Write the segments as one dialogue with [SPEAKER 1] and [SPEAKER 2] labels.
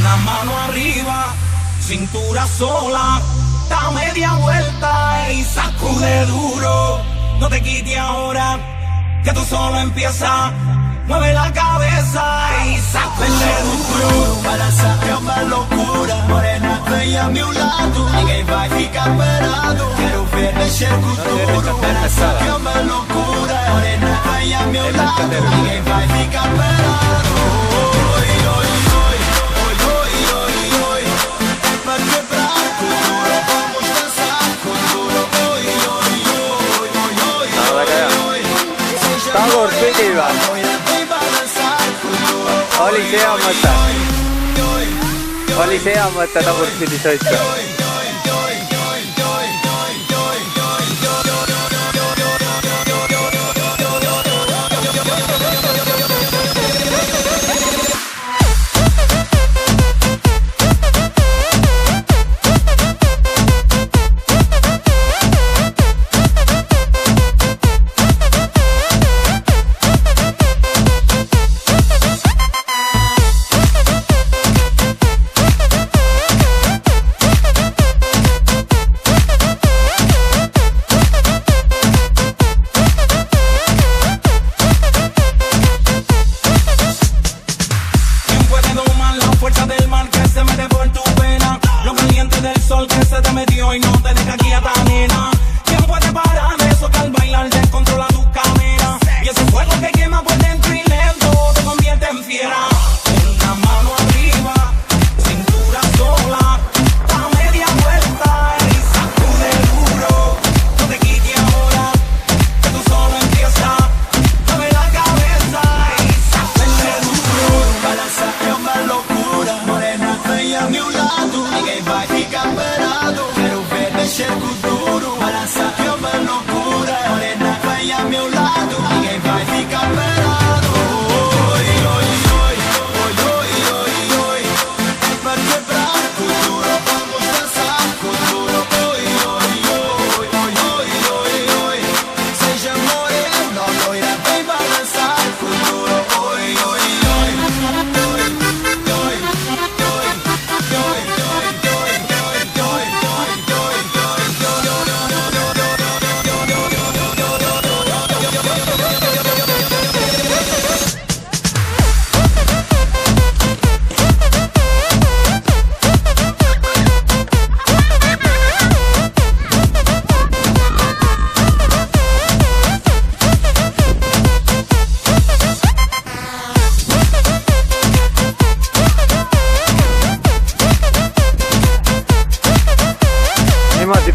[SPEAKER 1] La mano arriba, cintura sola, da media vuelta y sacude duro. No te quites ahora, que tú solo empiezas. Mueve la cabeza y sacude duro.
[SPEAKER 2] Balança é uma loucura. Morena, vem a meu lado. Ninguém vai ficar parado. Quero ver mexer com tudo. Balança é uma loucura. Morena, vem a meu lado. Ninguém vai ficar parado. Oi, oi, oi, oi, oi, oi, oi. É pra quebrar com duro. Vamos dançar com duro. Oi, oi, oi, oi, oi, oi, oi.
[SPEAKER 3] Tagor püsiva. Oli see hea mõte. Oli see hea mõte tagurpidi sõita.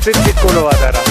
[SPEAKER 3] Püksid kuluvad ära.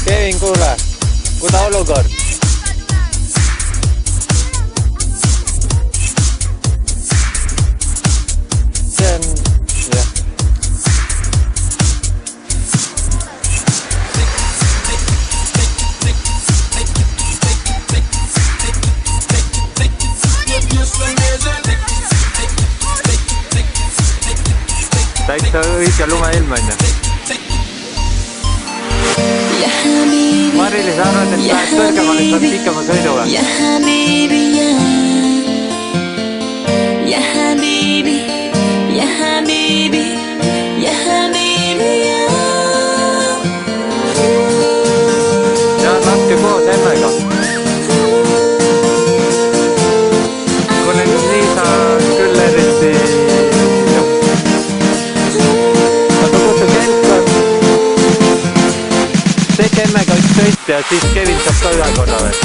[SPEAKER 3] Kevin, kuule, kuidas olukord? See on, jah. Täitsa õige lumeilm on ju. Mari-Liis arvad, et lähed kõrgemale, saad pikema sõidu või?
[SPEAKER 4] Ja habibi, ja habibi, ja habibi, ja habibi, ja.
[SPEAKER 3] Ja ja siis Kevin saab ka ühe korra veel.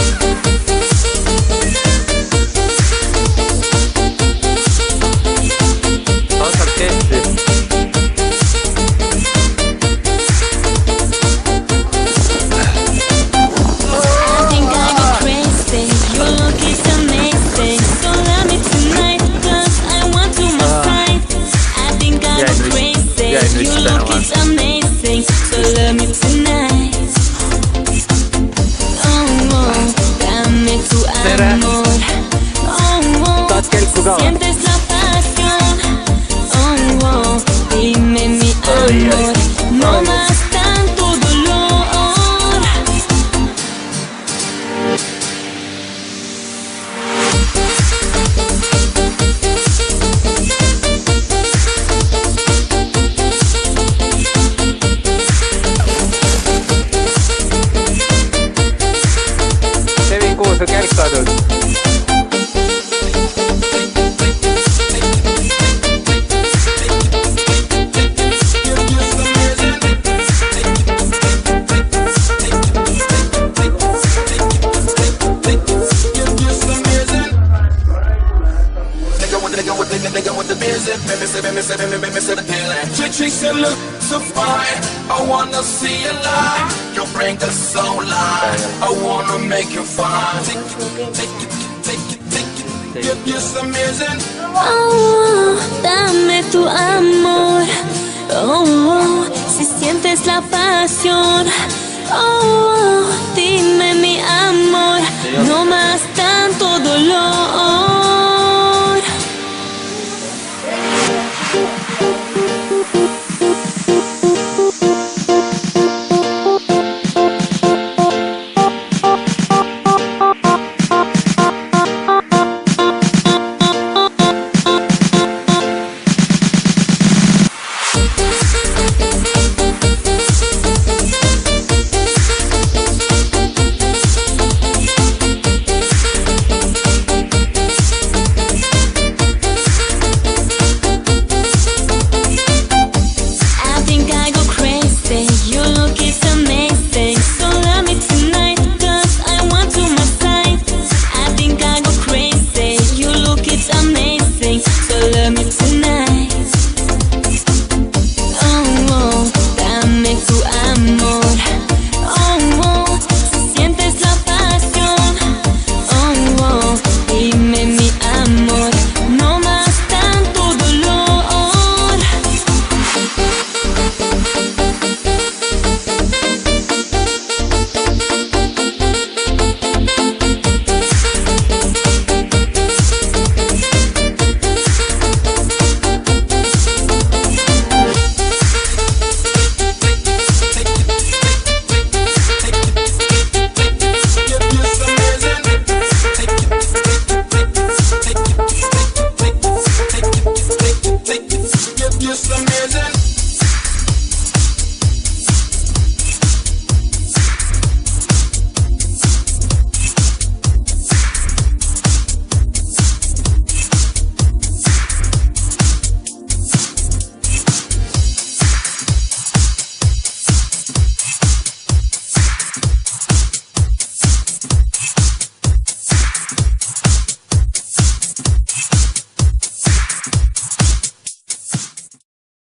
[SPEAKER 3] Tasalt kesti.
[SPEAKER 4] Sientes la pasión, oh, oh, dime mi amor, no más tanto dolor.
[SPEAKER 3] Kevin, kuhu sa kärk kadud?
[SPEAKER 2] Tricks and look so fine. I wanna see you live. You bring the soul live. I wanna make you fine. You're just amazing.
[SPEAKER 4] Oh, dame tu amor. Oh, si sientes la pasión. Oh,